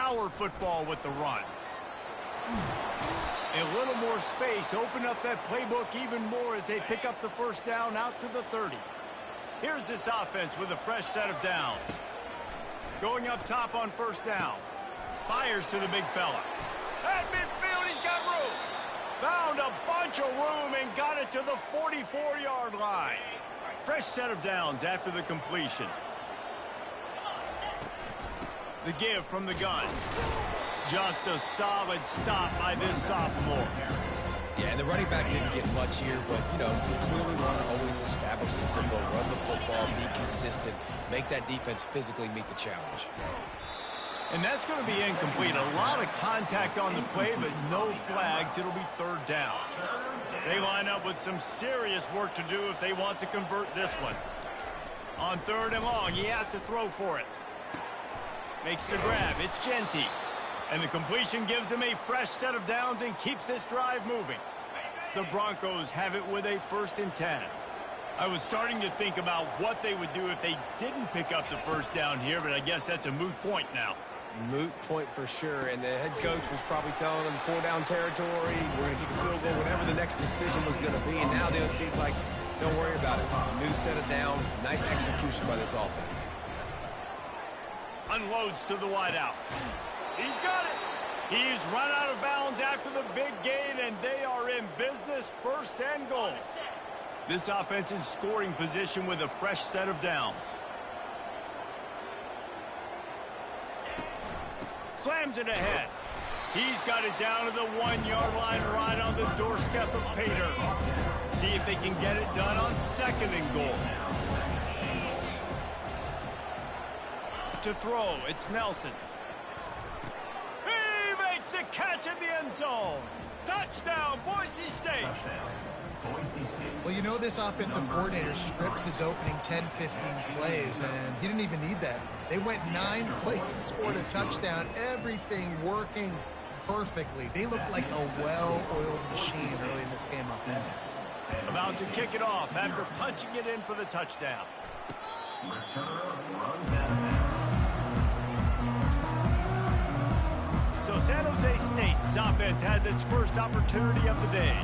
power football with the run. A little more space, open up that playbook even more as they pick up the first down out to the 30. Here's this offense with a fresh set of downs. Going up top on first down. Fires to the big fella. At midfield, he's got room. Found a bunch of room and got it to the 44-yard line. Fresh set of downs after the completion. The give from the gun. Just a solid stop by this sophomore. Yeah, and the running back didn't get much here, but, you clearly want to always establish the tempo, run the football, be consistent, make that defense physically meet the challenge. And that's going to be incomplete. A lot of contact on the play, but no flags. It'll be third down. They line up with some serious work to do if they want to convert this one. On third and long, he has to throw for it. Makes the grab. It's Genty. And the completion gives him a fresh set of downs and keeps this drive moving. The Broncos have it with a 1st and 10. I was starting to think about what they would do if they didn't pick up the first down here, but I guess that's a moot point now. Moot point for sure, and the head coach was probably telling them 4-down territory, we're going to kick a field goal, whatever the next decision was going to be, and now the OC's like, don't worry about it. New set of downs, nice execution by this offense. Unloads to the wideout. He's got it. He's run out of bounds after the big gain, and they are in business, 1st and goal. This offense in scoring position with a fresh set of downs. Slams it ahead. He's got it down to the 1-yard line right on the doorstep of Pater. See if they can get it done on 2nd and goal. To throw, it's Nelson. The catch in the end zone. Touchdown, Boise State. Well, this offensive coordinator scripts his opening 10, 15 plays, and he didn't even need that. They went 9 plays and scored a touchdown. Everything working perfectly. They look like a well-oiled machine early in this game offensively. About to kick it off after punching it in for the touchdown. So San Jose State's offense has its first opportunity of the day.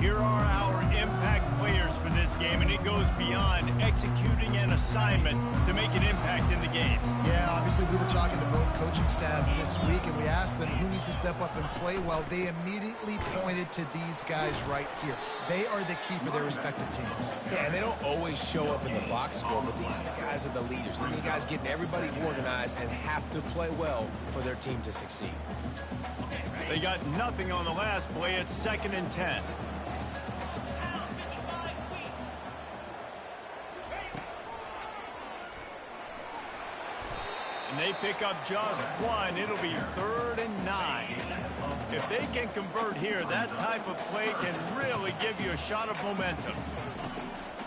Here are our impact players for this game, and it goes beyond executing an assignment to make an impact in the game. Yeah, obviously we were talking to both coaching staffs this week, and we asked them who needs to step up and play well. They immediately pointed to these guys right here. They are the key for their respective teams. Yeah, and they don't always show up in the box score, but these guys are the leaders. These guys getting everybody organized and have to play well for their team to succeed. They got nothing on the last play. It's 2nd and 10. And they pick up just 1. It'll be 3rd and 9. If they can convert here, that type of play can really give you a shot of momentum.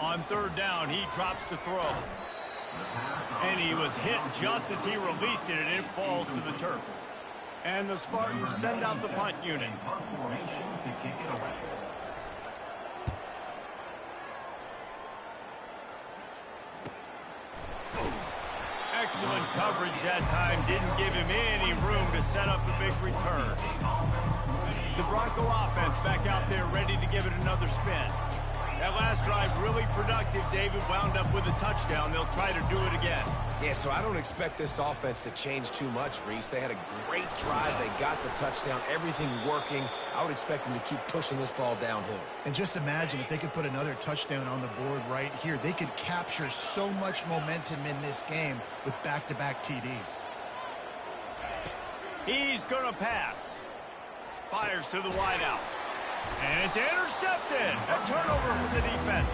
On 3rd down, he drops to throw. And he was hit just as he released it, and it falls to the turf. And the Spartans send out the punt unit. Excellent coverage that time. Didn't give him any room to set up the big return. The Bronco offense back out there ready to give it another spin. That last drive really productive. David wound up with a touchdown. They'll try to do it again. Yeah, so I don't expect this offense to change too much, Reese. They had a great drive. They got the touchdown. Everything working. I would expect them to keep pushing this ball downhill. And just imagine if they could put another touchdown on the board right here. They could capture so much momentum in this game with back-to-back TDs. He's going to pass. Fires to the wideout. And it's intercepted. A turnover for the defense.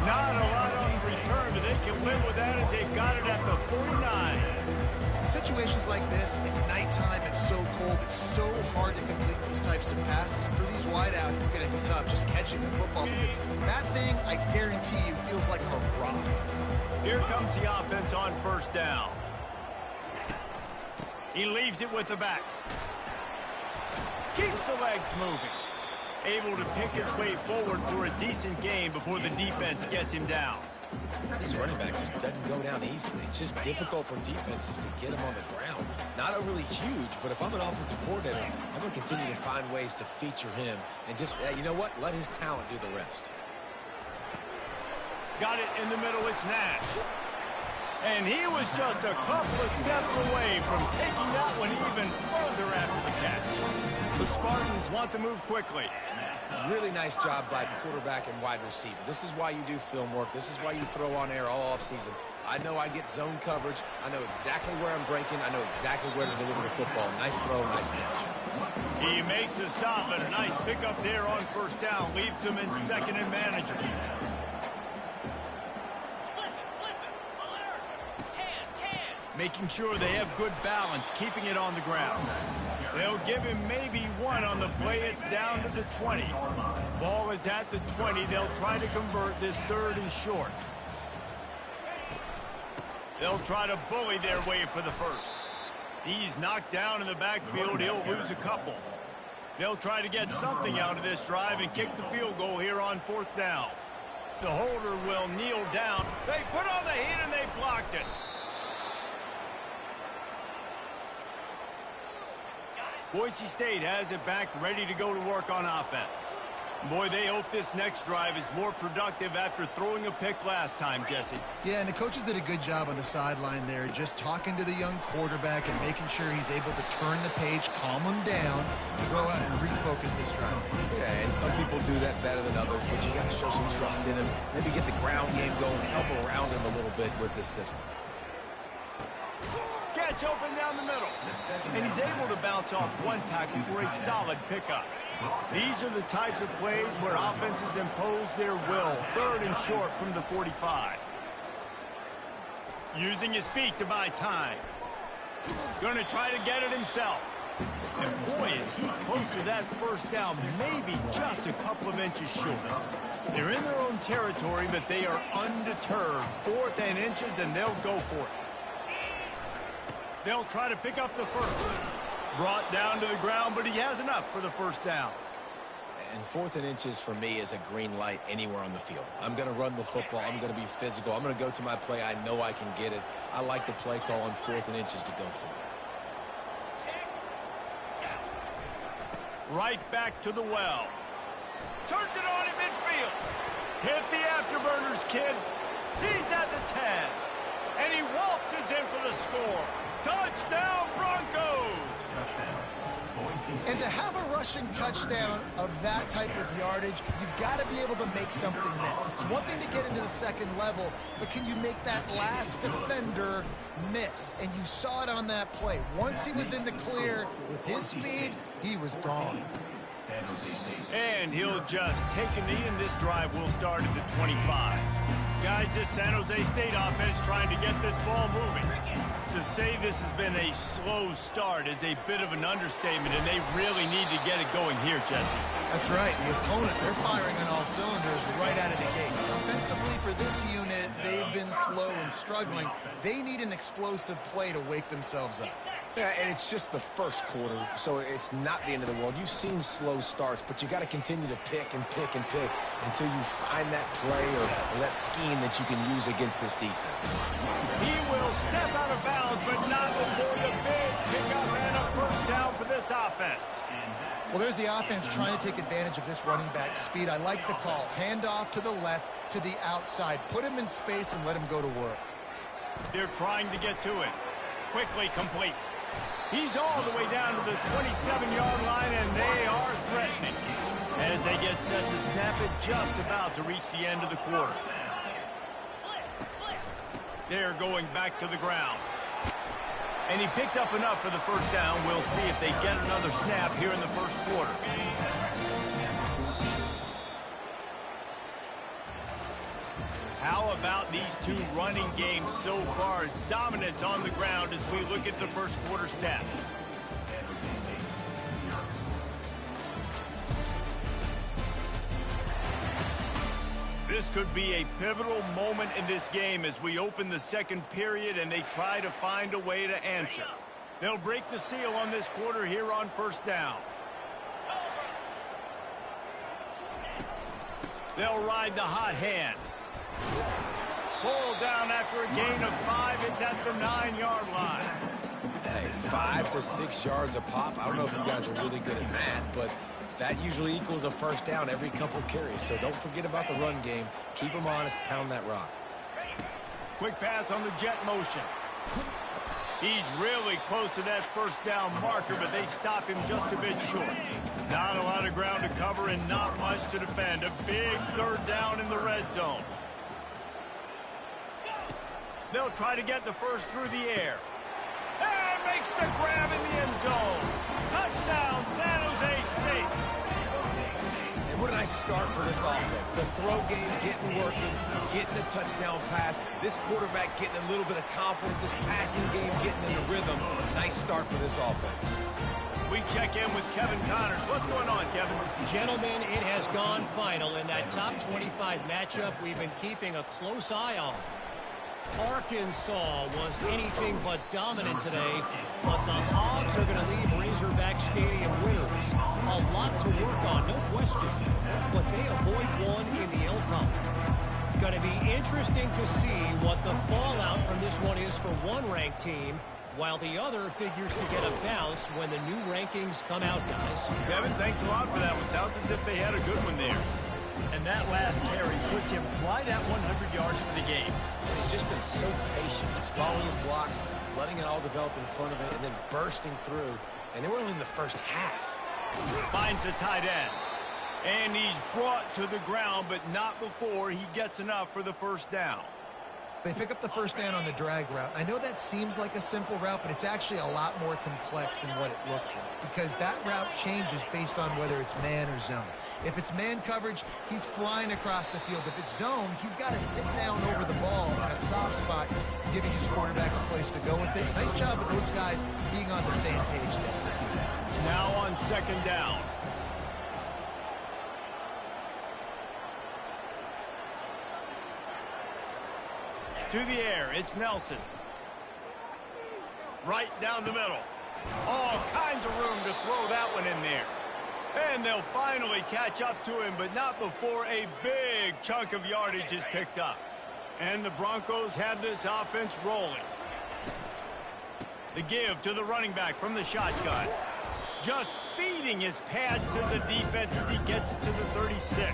Not a lot on the return, but they can live with that as they got it at the 49. In situations like this, it's nighttime, it's so cold, it's so hard to complete these types of passes. And for these wideouts, it's going to be tough just catching the football because that thing, I guarantee you, feels like a rock. Here comes the offense on 1st down. He leaves it with the back. Keeps the legs moving. Able to pick his way forward for a decent game before the defense gets him down. This running back just doesn't go down easily. It's just difficult for defenses to get him on the ground. Not overly huge, but if I'm an offensive coordinator, I'm going to continue to find ways to feature him and just, you know what, let his talent do the rest. Got it in the middle, it's Nash. And he was just a couple of steps away from taking that one even further after the catch. The Spartans want to move quickly. Really nice job by quarterback and wide receiver. This is why you do film work. This is why you throw on air all offseason. I know I get zone coverage. I know exactly where I'm breaking. I know exactly where to deliver the football. Nice throw, nice catch. He makes the stop, and a nice pickup there on first down. Leaves him in second and manageable. Making sure they have good balance, keeping it on the ground. They'll give him maybe one on the play. It's down to the 20. Ball is at the 20. They'll try to convert this third and short. They'll try to bully their way for the first. He's knocked down in the backfield. He'll lose a couple. They'll try to get something out of this drive and kick the field goal here on fourth down. The holder will kneel down. They put on the heat and they blocked it. Boise State has it back, ready to go to work on offense. Boy, they hope this next drive is more productive after throwing a pick last time, Jesse. Yeah, and the coaches did a good job on the sideline there, just talking to the young quarterback and making sure he's able to turn the page, calm him down, to go out and refocus this drive. Yeah, and some people do that better than others, but you got to show some trust in him. Maybe get the ground game going, help around him a little bit with this system. Catch open down the middle. And he's able to bounce off one tackle for a solid pickup. These are the types of plays where offenses impose their will. Third and short from the 45. Using his feet to buy time. Going to try to get it himself. And boy, is he close to that first down, maybe just a couple of inches short. They're in their own territory, but they are undeterred. Fourth and inches, and they'll go for it. They'll try to pick up the first. Brought down to the ground, but he has enough for the first down. And fourth and inches for me is a green light anywhere on the field. I'm going to run the football. I'm going to be physical. I'm going to go to my play. I know I can get it. I like the play call on fourth and inches to go for it. Right back to the well. Turns it on in midfield. Hit the afterburners, kid. He's at the 10. And he waltzes in for the score. Touchdown, Broncos! And to have a rushing touchdown of that type of yardage, you've got to be able to make something miss. It's one thing to get into the second level, but can you make that last defender miss? And you saw it on that play. Once he was in the clear with his speed, he was gone. And he'll just take a knee, and this drive will start at the 25. Guys, this San Jose State offense trying to get this ball moving. To say this has been a slow start is a bit of an understatement, and they really need to get it going here, Jesse. That's right. The opponent, they're firing on all cylinders right out of the gate. Offensively, for this unit, they've been slow and struggling. They need an explosive play to wake themselves up. Yeah, and it's just the first quarter, so it's not the end of the world. You've seen slow starts, but you got to continue to pick and pick and pick until you find that play or that scheme that you can use against this defense. He will step out of bounds, but not before the big pickup and a first down for this offense. Well, there's the offense trying to take advantage of this running back speed. I like the call. Hand off to the left, to the outside. Put him in space and let him go to work. They're trying to get to it. Quickly complete. He's all the way down to the 27-yard line, and they are threatening. As they get set to snap it, just about to reach the end of the quarter. They're going back to the ground. And he picks up enough for the first down. We'll see if they get another snap here in the first quarter. How about these two running games so far? Dominance on the ground as we look at the first quarter stats. This could be a pivotal moment in this game as we open the second period and they try to find a way to answer. They'll break the seal on this quarter here on first down. They'll ride the hot hand. Pulled down after a gain of 5. It's at the 9-yard line. Hey, 5 to 6 yards a pop. I don't know if you guys are really good at math, but that usually equals a first down every couple carries. So don't forget about the run game. Keep them honest. Pound that rock. Quick pass on the jet motion. He's really close to that first down marker, but they stop him just a bit short. Not a lot of ground to cover and not much to defend. A big third down in the red zone. They'll try to get the first through the air. And makes the grab in the end zone. Touchdown, San Jose State. And what a nice start for this offense. The throw game getting working, getting the touchdown pass. This quarterback getting a little bit of confidence. This passing game getting in the rhythm. Nice start for this offense. We check in with Kevin Connors. What's going on, Kevin? Gentlemen, it has gone final in that top 25 matchup we've been keeping a close eye on. Arkansas was anything but dominant today, but the Hogs are going to leave Razorback Stadium winners. A lot to work on, no question, but they avoid one in the Elcom. Going to be interesting to see what the fallout from this one is for one ranked team, while the other figures to get a bounce when the new rankings come out, guys. Kevin, thanks a lot for that one. Sounds as if they had a good one there. And that last carry puts him right at 100 yards for the game. He's just been so patient. He's following his blocks, letting it all develop in front of it, and then bursting through. And they were only in the first half. Finds the tight end. And he's brought to the ground, but not before he gets enough for the first down. They pick up the first down on the drag route. I know that seems like a simple route, but it's actually a lot more complex than what it looks like, because that route changes based on whether it's man or zone. If it's man coverage, he's flying across the field. If it's zone, he's got to sit down over the ball in a soft spot, giving his quarterback a place to go with it. Nice job of those guys being on the same page there. Now on second down. To the air, it's Nelson. Right down the middle. All kinds of room to throw that one in there. And they'll finally catch up to him, but not before a big chunk of yardage is picked up. And the Broncos have this offense rolling. The give to the running back from the shotgun. Just feeding his pads to the defense as he gets it to the 36.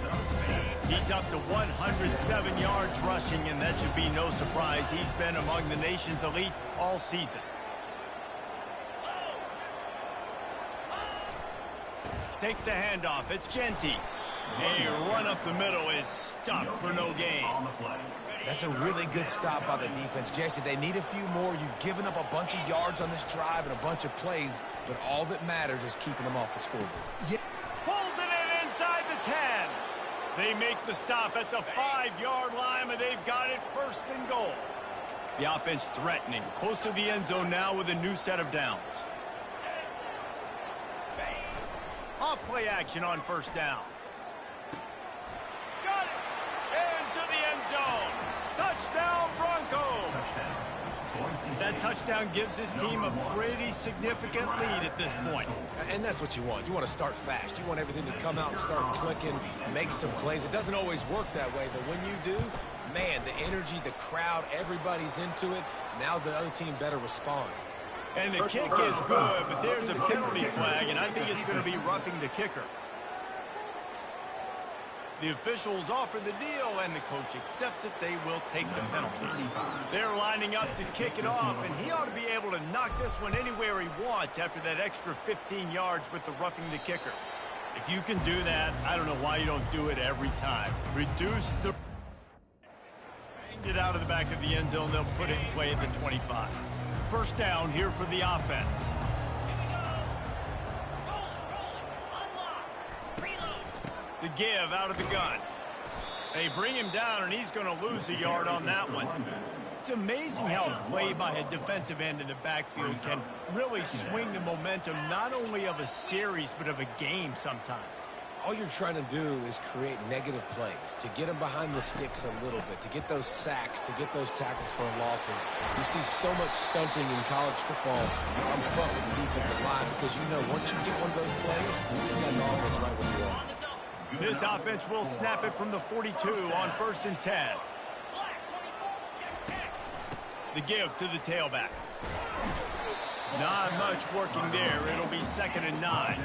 He's up to 107 yards rushing, and that should be no surprise. He's been among the nation's elite all season. Takes the handoff. It's Genty. A run up the middle is stopped for no gain. That's a really good stop by the defense. Jesse, they need a few more. You've given up a bunch of yards on this drive and a bunch of plays, but all that matters is keeping them off the scoreboard. Yeah. Pulls it in inside the 10. They make the stop at the 5-yard line, and they've got it first and goal. The offense threatening, close to the end zone now with a new set of downs. Off play action on first down. Got it! Into the end zone. Touchdown, Broncos! That touchdown gives his team a pretty significant lead at this point. And that's what you want. You want to start fast. You want everything to come out and start clicking, make some plays. It doesn't always work that way, but when you do, man, the energy, the crowd, everybody's into it. Now the other team better respond. And the kick is good, but there's a penalty flag, and I think it's going to be roughing the kicker. The officials offer the deal, and the coach accepts it. They will take the penalty. They're lining up to kick it off, and he ought to be able to knock this one anywhere he wants after that extra 15 yards with the roughing the kicker. If you can do that, I don't know why you don't do it every time. Reduce the... Get out of the back of the end zone. They'll put it in play at the 25. First down here for the offense. The give out of the gun. They bring him down, and he's going to lose a yard on that one. It's amazing how a play by a defensive end in the backfield can really swing the momentum not only of a series but of a game sometimes. All you're trying to do is create negative plays, to get them behind the sticks a little bit, to get those sacks, to get those tackles for losses. You see so much stunting in college football up front with the defensive line because you know once you get one of those plays, you got the offense right where you are. This offense will snap it from the 42 on 1st and 10. The give to the tailback. Not much working there. It'll be 2nd and 9.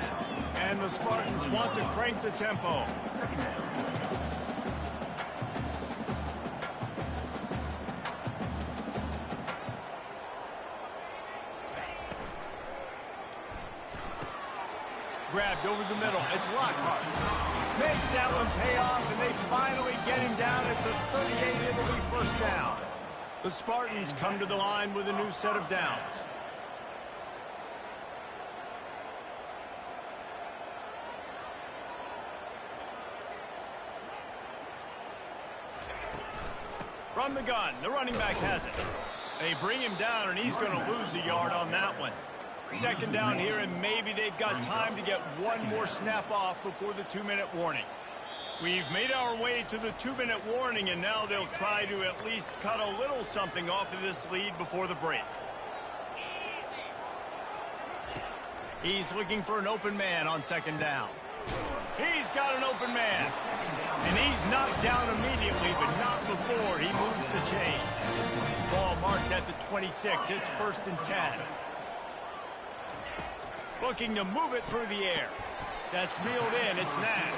And the Spartans want to crank the tempo. Grabbed over the middle. It's Lockhart. Makes that one pay off, and they finally get him down at the 38. It'll be 1st down. The Spartans come to the line with a new set of downs. From the gun, the running back has it. They bring him down, and he's going to lose a yard on that one. 2nd down here, and maybe they've got time to get one more snap off before the 2-minute warning. We've made our way to the 2-minute warning, and now they'll try to at least cut a little something off of this lead before the break. He's looking for an open man on 2nd down. He's got an open man. And he's knocked down immediately, but not before he moves the chain. Ball marked at the 26. It's 1st and 10. Looking to move it through the air. That's reeled in. It's Nash.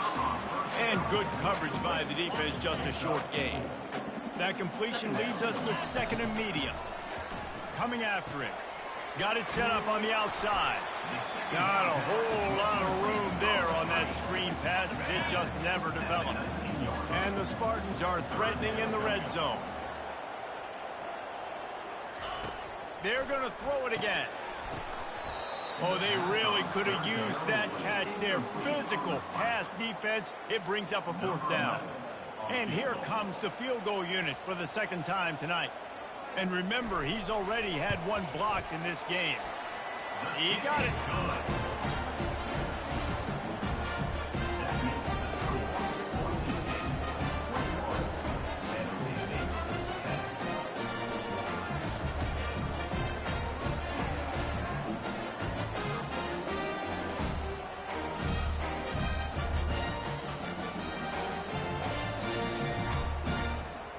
And good coverage by the defense, just a short gain. That completion leaves us with 2nd and medium. Coming after it. Got it set up on the outside. Not a whole lot of room there on that screen pass as it just never developed. And the Spartans are threatening in the red zone. They're going to throw it again. Oh, they really could have used that catch there. Physical pass defense. It brings up a 4th down. And here comes the field goal unit for the 2nd time tonight. And remember, he's already had one blocked in this game. He got it.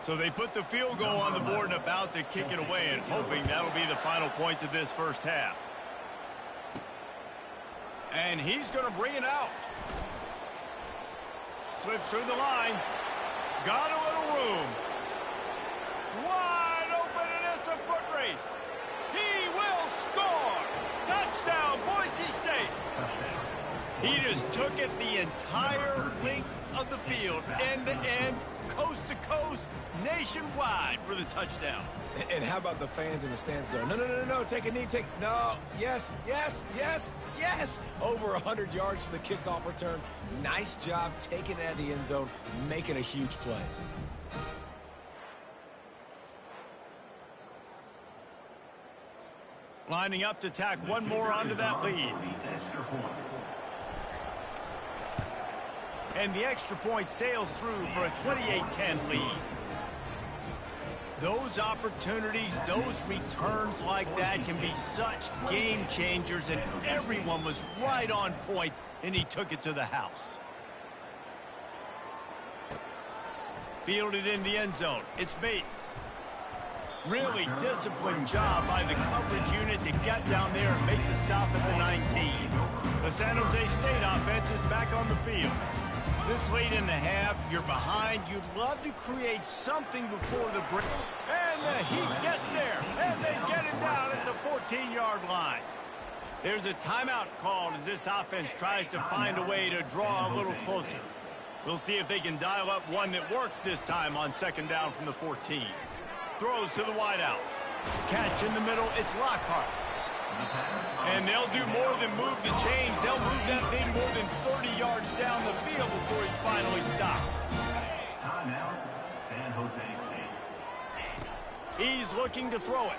So they put the field goal on the board and about to kick it away, and hoping that'll be the final points of this 1st half. And he's going to bring it out. Slips through the line. Got a little room. Wide open, and it's a foot race. He will score. Touchdown, Boise State. He just took it the entire length of the field, end to end, coast to coast, nationwide for the touchdown. And how about the fans in the stands going, no, no, no, no, no, take a knee, no, yes, yes, yes, yes. Over 100 yards to the kickoff return. Nice job taking it out of the end zone, making a huge play. Lining up to tack one more onto that lead. And the extra point sails through for a 28-10 lead. Those opportunities, those returns like that can be such game changers, and everyone was right on point, and he took it to the house. Fielded in the end zone. It's Bates. Really disciplined job by the coverage unit to get down there and make the stop at the 19. The San Jose State offense is back on the field. This late in the half, you're behind. You'd love to create something before the break. And the Heat gets there, and they get him down at the 14-yard line. There's a timeout called as this offense tries to find a way to draw a little closer. We'll see if they can dial up one that works this time on 2nd down from the 14. Throws to the wideout. Catch in the middle, it's Lockhart. And they'll do more than move the chains. They'll move that thing more than 30 yards down the field before he's finally stopped. Timeout, San Jose State. He's looking to throw it.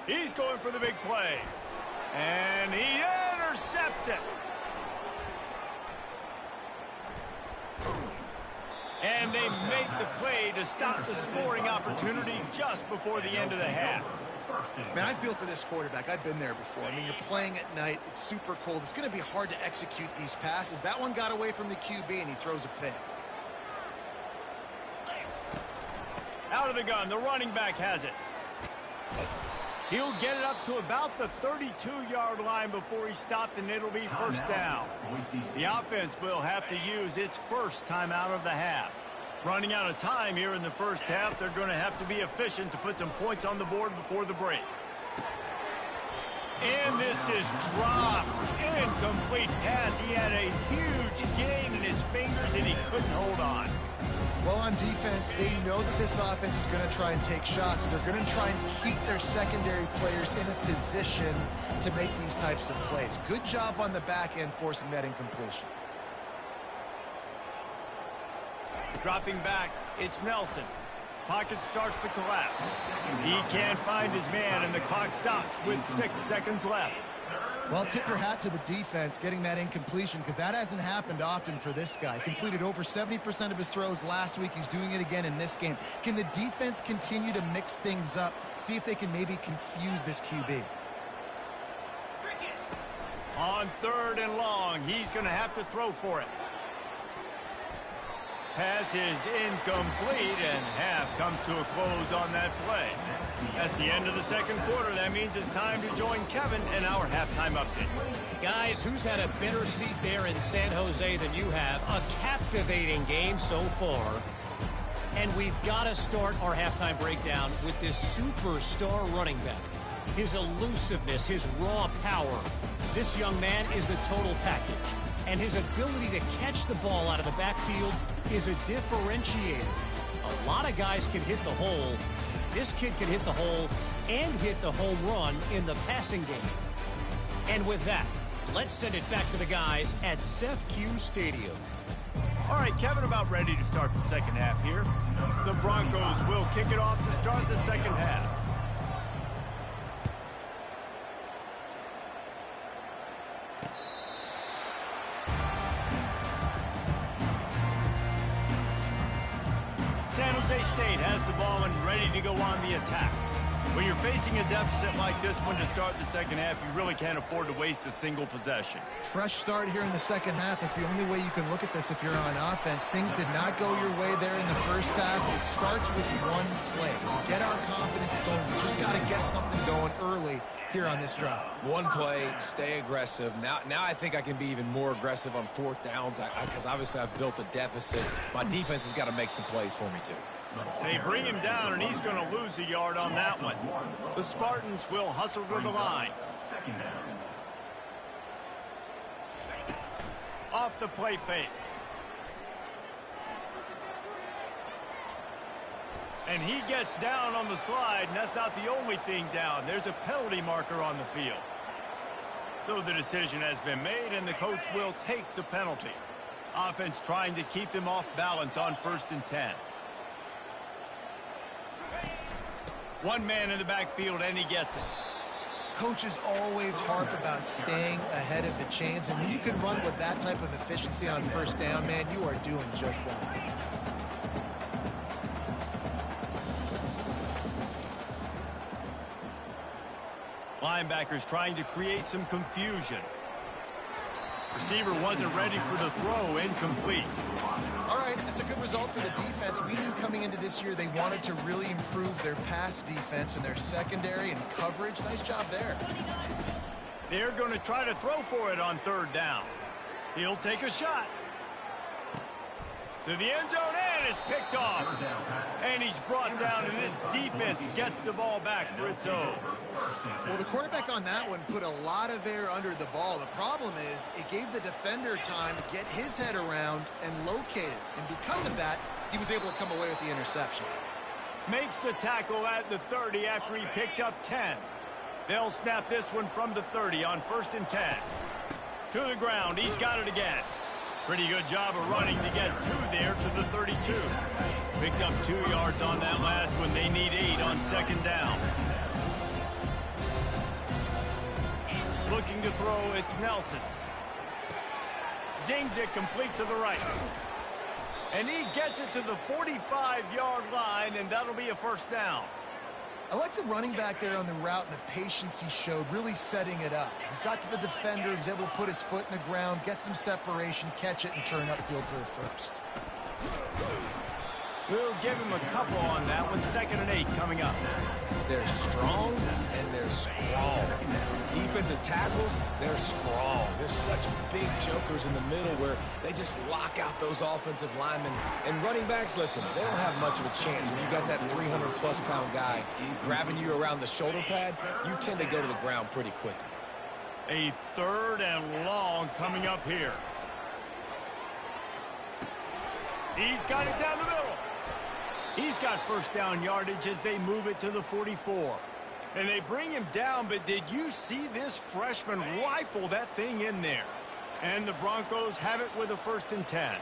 He's going for the big play. And he intercepts it. And they make the play to stop the scoring opportunity just before the end of the half. Man, I feel for this quarterback. I've been there before. I mean, you're playing at night. It's super cold. It's going to be hard to execute these passes. That one got away from the QB, and he throws a pick. Out of the gun, the running back has it. He'll get it up to about the 32-yard line before he stopped, and it'll be first down. The offense will have to use its first timeout of the half. Running out of time here in the first half, they're going to have to be efficient to put some points on the board before the break. And this is dropped. Incomplete pass. He had a huge gain in his fingers, and he couldn't hold on. Well, on defense, they know that this offense is going to try and take shots. They're going to try and keep their secondary players in a position to make these types of plays. Good job on the back end forcing that incompletion. Dropping back, it's Nelson. Pocket starts to collapse. He can't find his man, and the clock stops with 6 seconds left. Well, tip your hat to the defense getting that incompletion, because that hasn't happened often for this guy. Completed over 70% of his throws last week. He's doing it again in this game. Can the defense continue to mix things up, see if they can maybe confuse this QB? On 3rd and long, he's going to have to throw for it. Pass is incomplete, and half comes to a close on that play. That's the end of the second quarter. That means it's time to join Kevin in our halftime update. Guys, who's had a better seat there in San Jose than you have? A captivating game so far. And we've got to start our halftime breakdown with this superstar running back. His elusiveness, his raw power. This young man is the total package. And his ability to catch the ball out of the backfield is a differentiator. A lot of guys can hit the hole. This kid can hit the hole and hit the home run in the passing game. And with that, let's send it back to the guys at CEF Stadium. All right, Kevin, about ready to start the second half here. The Broncos will kick it off to start the second half. San Jose State has the ball and ready to go on the attack. When you're facing a deficit like this one to start the second half, you really can't afford to waste a single possession. Fresh start here in the second half. That's the only way you can look at this if you're on offense. Things did not go your way there in the first half. It starts with one play. To get our confidence going, we just got to get something going early here on this drive. One play, stay aggressive. Now I think I can be even more aggressive on 4th downs because obviously I've built a deficit. My defense has got to make some plays for me too. They bring him down, and he's going to lose a yard on that one. The Spartans will hustle to the line. Off the play fake. And he gets down on the slide, and that's not the only thing down. There's a penalty marker on the field. So the decision has been made, and the coach will take the penalty. Offense trying to keep them off balance on 1st and 10. One man in the backfield, and he gets it. Coaches always harp about staying ahead of the chains, and when you can run with that type of efficiency on 1st down, man, you are doing just that. Linebackers trying to create some confusion. Receiver wasn't ready for the throw, incomplete. All right, that's a good result for the defense. We knew coming into this year they wanted to really improve their pass defense and their secondary and coverage. Nice job there. They're going to try to throw for it on 3rd down. He'll take a shot. To the end zone, and it's picked off. And he's brought down, and this defense gets the ball back for its own. Well, the quarterback on that one put a lot of air under the ball. The problem is it gave the defender time to get his head around and locate it. And because of that, he was able to come away with the interception. Makes the tackle at the 30 after he picked up 10. They'll snap this one from the 30 on 1st and 10. To the ground, he's got it again. Pretty good job of running to get 2 there to the 32. Picked up 2 yards on that last one. They need 8 on 2nd down. Looking to throw, it's Nelson. Zings it complete to the right. And he gets it to the 45-yard line, and that'll be a 1st down. I like the running back there on the route and the patience he showed, really setting it up. He got to the defender, he was able to put his foot in the ground, get some separation, catch it, and turn upfield for the 1st. We'll give him a couple on that one. 2nd and 8 coming up. They're strong and they're strong. Defensive tackles, they're strong. There's such big jokers in the middle where they just lock out those offensive linemen. And running backs, listen, they don't have much of a chance. When you got that 300-plus pound guy grabbing you around the shoulder pad, you tend to go to the ground pretty quickly. A 3rd and long coming up here. He's got it down the middle. He's got first down yardage as they move it to the 44. And they bring him down, but did you see this freshman rifle that thing in there? And the Broncos have it with a 1st and 10.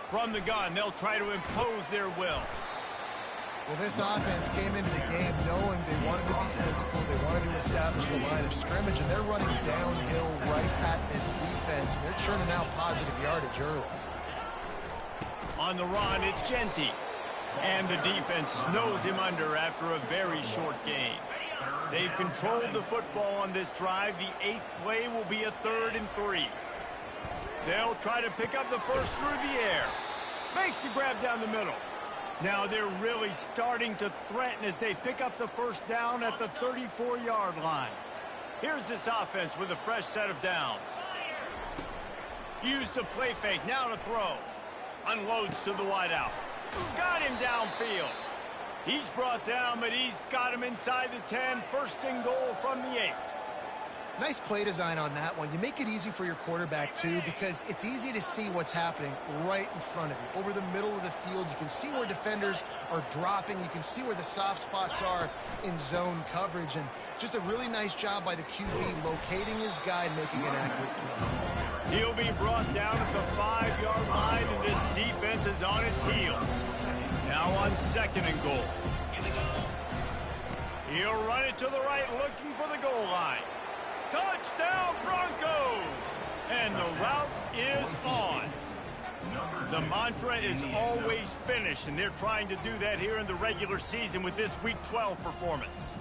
From the gun, they'll try to impose their will. Well, this offense came into the game knowing they wanted to be physical, they wanted to establish the line of scrimmage, and they're running downhill right at this defense, and they're churning out positive yardage early. On the run, it's Genty. And the defense snows him under after a very short gain. They've controlled the football on this drive. The 8th play will be a 3rd and 3. They'll try to pick up the first through the air. Makes the grab down the middle. Now they're really starting to threaten as they pick up the first down at the 34-yard line. Here's this offense with a fresh set of downs. Use the play fake, now to throw. Unloads to the wideout. Got him downfield. He's brought down, but he's got him inside the 10. 1st and goal from the 8. Nice play design on that one. You make it easy for your quarterback, too, because it's easy to see what's happening right in front of you. Over the middle of the field, you can see where defenders are dropping. You can see where the soft spots are in zone coverage. And just a really nice job by the QB locating his guy and making an accurate throw. He'll be brought down at the 5-yard line, and this defense is on its heels. Now on 2nd and goal. He'll run it to the right, looking for the goal line. Touchdown, Broncos! And the route is on. The mantra is always finish, and they're trying to do that here in the regular season with this Week 12 performance.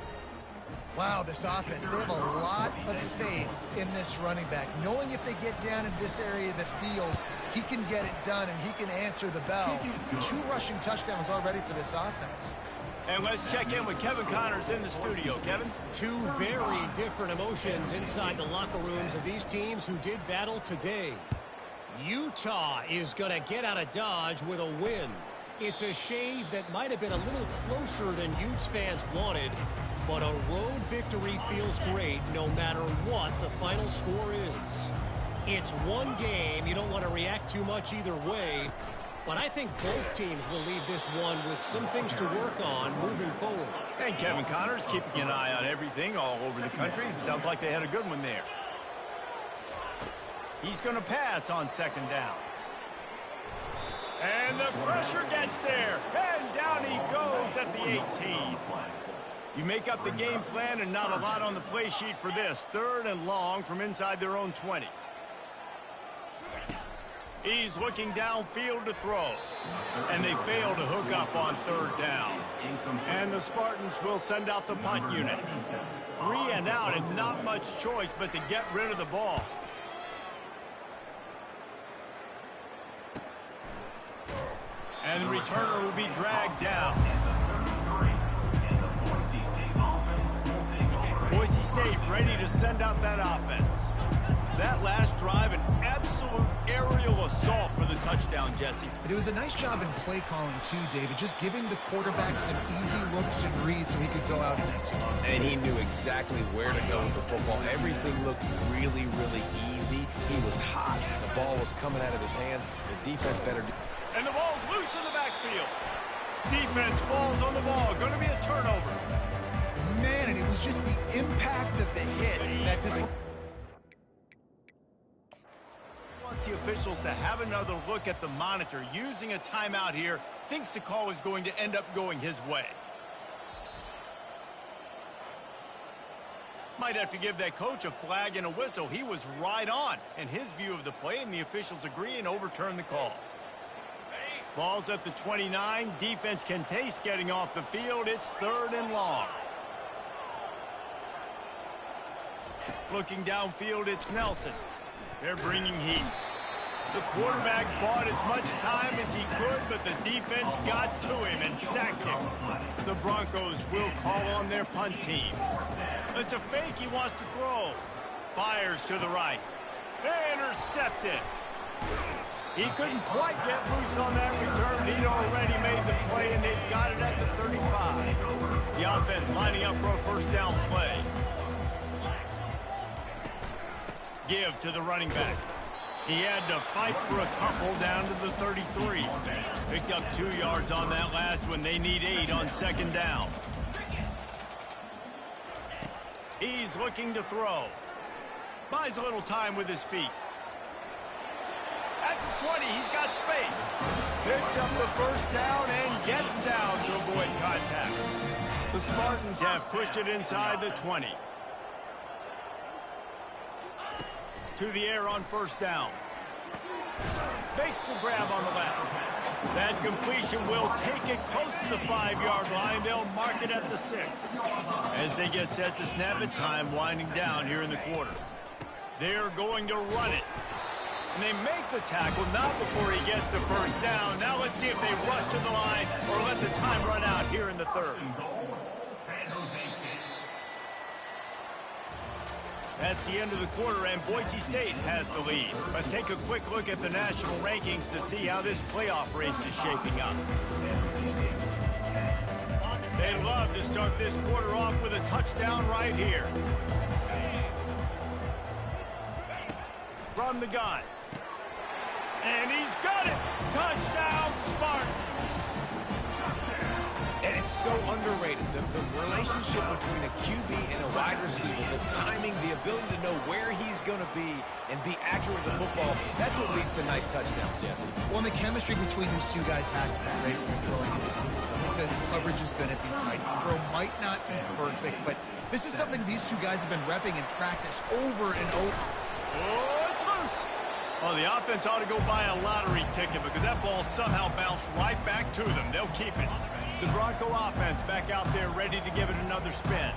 Wow, this offense, they have a lot of faith in this running back. Knowing if they get down in this area of the field, he can get it done and he can answer the bell. 2 rushing touchdowns already for this offense. And let's check in with Kevin Connors in the studio. Kevin? 2 very different emotions inside the locker rooms of these teams who did battle today. Utah is going to get out of Dodge with a win. It's a shave that might have been a little closer than Utes fans wanted. But a road victory feels great no matter what the final score is. It's one game. You don't want to react too much either way. But I think both teams will leave this one with some things to work on moving forward. And Kevin Connors keeping an eye on everything all over the country. Sounds like they had a good one there. He's going to pass on 2nd down. And the pressure gets there. And down he goes at the 18. You make up the game plan and not a lot on the play sheet for this. 3rd and long from inside their own 20. He's looking downfield to throw. And they fail to hook up on 3rd down. And the Spartans will send out the punt unit. 3 and out and not much choice but to get rid of the ball. And the returner will be dragged down. Boise State ready to send out that offense. That last drive, an absolute aerial assault for the touchdown, Jesse. But it was a nice job in play calling, too, David. Just giving the quarterback some easy looks and reads so he could go out and execute. And he knew exactly where to go with the football. Everything looked really, really easy. He was hot. The ball was coming out of his hands. The defense better do. And the ball's loose in the backfield. Defense falls on the ball. Going to be a turnover. Man, and it was just the impact of the hit that this... Wants the officials to have another look at the monitor. Using a timeout here. Thinks the call is going to end up going his way. Might have to give that coach a flag and a whistle. He was right on in his view of the play, and the officials agree and overturn the call. Ball's at the 29. Defense can taste getting off the field. It's 3rd and long. Looking downfield, it's Nelson. They're bringing heat. The quarterback bought as much time as he could, but the defense got to him and sacked him. The Broncos will call on their punt team. It's a fake he wants to throw. Fires to the right. Intercepted. He couldn't quite get loose on that return. He'd already made the play, and they've got it at the 35. The offense lining up for a first down play. Give to the running back. He had to fight for a couple down to the 33. Picked up 2 yards on that last one. They need 8 on second down. He's looking to throw. Buys a little time with his feet. At the 20, he's got space. Picks up the first down and gets down to avoid contact. The Spartans have pushed it inside the 20. To the air on first down. Fakes the grab on the left. That completion will take it close to the 5-yard line. They'll mark it at the 6. As they get set to snap it, time winding down here in the quarter. They're going to run it. And they make the tackle, not before he gets the first down. Now let's see if they rush to the line or let the time run out here in the third. That's the end of the quarter, and Boise State has the lead. Let's take a quick look at the national rankings to see how this playoff race is shaping up. They'd love to start this quarter off with a touchdown right here. From the gun. And he's got it! Touchdown, Spartan! And it's so underrated. The relationship between a QB and a wide receiver, the timing, the ability to know where he's going to be and be accurate with the football, that's what leads to nice touchdowns, Jesse. Well, and the chemistry between these two guys has to be great when throwing it because coverage is going to be tight. The throw might not be perfect, but this is something these two guys have been repping in practice over and over. Oh, it's loose. Well, the offense ought to go buy a lottery ticket because that ball somehow bounced right back to them. They'll keep it. The Bronco offense back out there ready to give it another spin.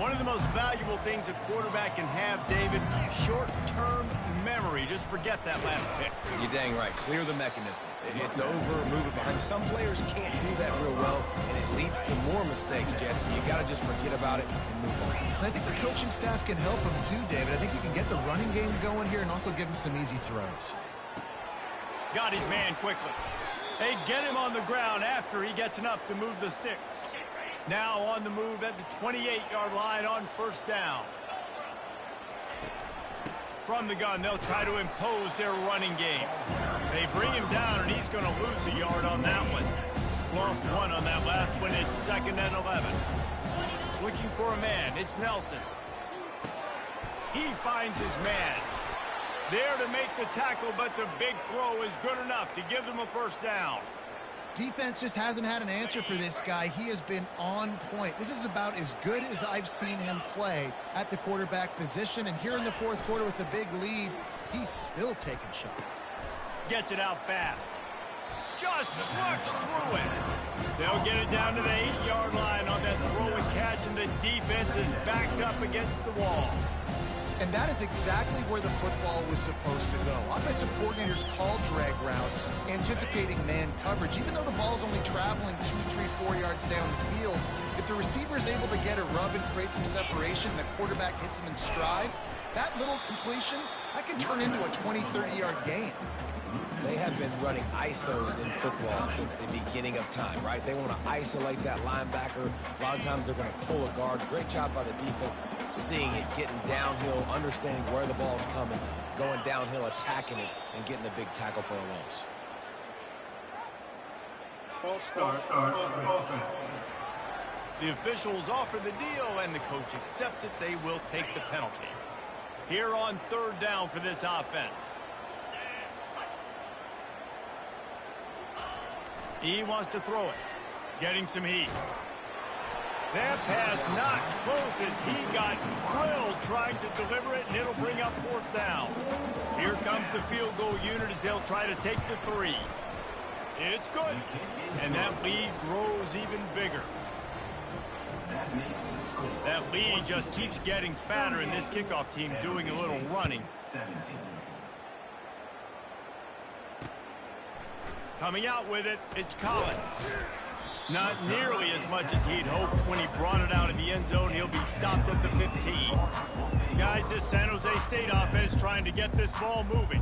One of the most valuable things a quarterback can have, David, short-term memory. Just forget that last pick. You're dang right. Clear the mechanism. It's over, move it behind. Some players can't do that real well, and it leads to more mistakes, Jesse. You got to just forget about it and move on. And I think the coaching staff can help him too, David. I think you can get the running game going here and also give him some easy throws. Got his man quickly. They get him on the ground after he gets enough to move the sticks. Now on the move at the 28-yard line on first down. From the gun, they'll try to impose their running game. They bring him down, and he's going to lose a yard on that one. Lost 1 on that last one. It's 2nd and 11. Looking for a man. It's Nelson. He finds his man. There to make the tackle, but the big throw is good enough to give them a first down. Defense just hasn't had an answer for this guy. He has been on point. This is about as good as I've seen him play at the quarterback position. And here in the fourth quarter with a big lead, he's still taking shots. Gets it out fast. Just trucks through it. They'll get it down to the 8-yard line on that throw and catch, and the defense is backed up against the wall. And that is exactly where the football was supposed to go. Offensive coordinators call drag routes, anticipating man coverage. Even though the ball's only traveling 2, 3, 4 yards down the field, if the receiver is able to get a rub and create some separation, the quarterback hits him in stride, that little completion, that can turn into a 20, 30-yard gain. They have been running ISOs in football since the beginning of time, right? They want to isolate that linebacker. A lot of times they're going to pull a guard. Great job by the defense seeing it, getting downhill, understanding where the ball's coming, going downhill, attacking it, and getting the big tackle for a loss. False start. The officials offer the deal, and the coach accepts it. They will take the penalty. Here on third down for this offense. He wants to throw it. Getting some heat. That pass not close as he got drilled trying to deliver it, and it'll bring up fourth down. Here comes the field goal unit as they'll try to take the 3. It's good. And that lead grows even bigger. That lead just keeps getting fatter, and this kickoff team doing a little running. Coming out with it, it's Collins. Not nearly as much as he'd hoped when he brought it out in the end zone. He'll be stopped at the 15. Guys, this San Jose State offense trying to get this ball moving.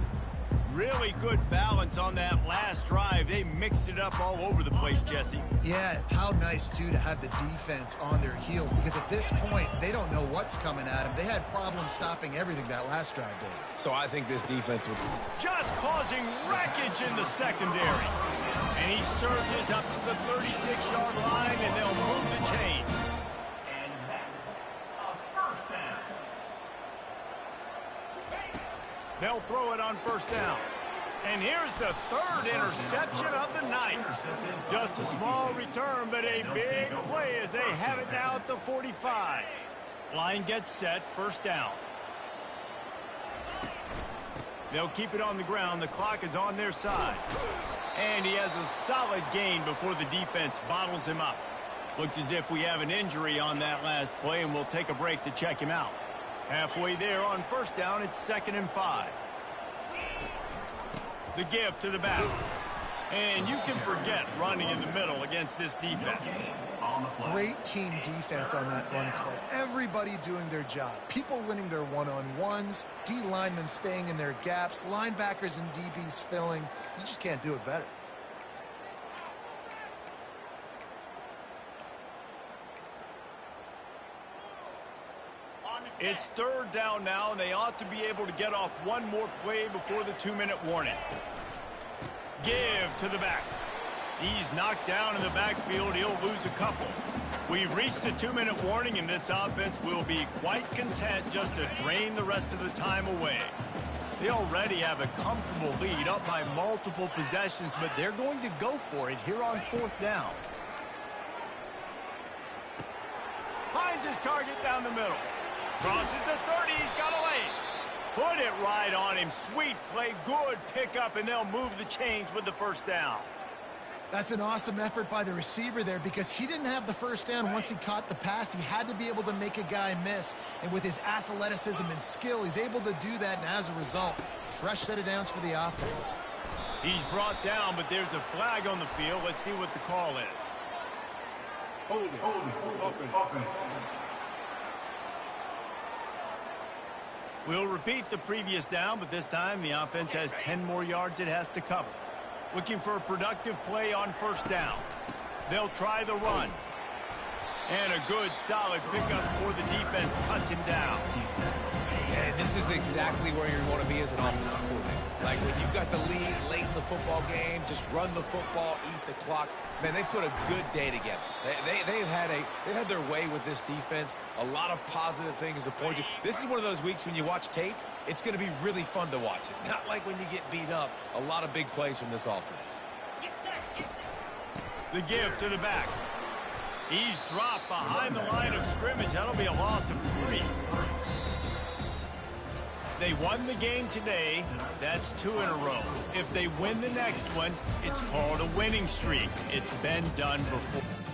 Really good balance on that last drive. They mixed it up all over the place, Jesse. Yeah, how nice, too, to have the defense on their heels, because at this point, they don't know what's coming at them. They had problems stopping everything that last drive did. So I think this defense would... Just causing wreckage in the secondary. And he surges up to the 36-yard line, and they'll move the chain. They'll throw it on first down. And here's the third interception of the night. Just a small return, but a big play as they have it now at the 45. Line gets set, first down. They'll keep it on the ground. The clock is on their side. And he has a solid gain before the defense bottles him up. Looks as if we have an injury on that last play, and we'll take a break to check him out. Halfway there on first down, it's 2nd and 5. The give to the back. And you can forget running in the middle against this defense. Great team defense on that run play. Everybody doing their job. People winning their one-on-ones, D linemen staying in their gaps, linebackers and DBs filling. You just can't do it better. It's 3rd down now, and they ought to be able to get off one more play before the 2-minute warning. Give to the back. He's knocked down in the backfield. He'll lose a couple. We've reached the 2-minute warning, and this offense will be quite content just to drain the rest of the time away. They already have a comfortable lead, up by multiple possessions, but they're going to go for it here on 4th down. Finds his target down the middle. Crosses the 30, he's got a lane. Put it right on him. Sweet play, good pickup, and they'll move the chains with the first down. That's an awesome effort by the receiver there, because he didn't have the first down once he caught the pass. He had to be able to make a guy miss. And with his athleticism and skill, he's able to do that, and as a result, fresh set of downs for the offense. He's brought down, but there's a flag on the field. Let's see what the call is. Hold it. Offense. We'll repeat the previous down, but this time the offense has 10 more yards it has to cover. Looking for a productive play on first down. They'll try the run. And a good, solid pickup before the defense cuts him down. And this is exactly where you want to be as an offensive coordinator. Like when you've got the lead late in the football game, just run the football, eat the clock. Man, they put a good day together. They've had their way with this defense. A lot of positive things to point to. This is one of those weeks when you watch tape, it's going to be really fun to watch it. Not like when you get beat up. A lot of big plays from this offense. The give to the back. He's dropped behind the line of scrimmage. That'll be a loss of 3. They won the game today. That's 2 in a row. If they win the next one, it's called a winning streak. It's been done before.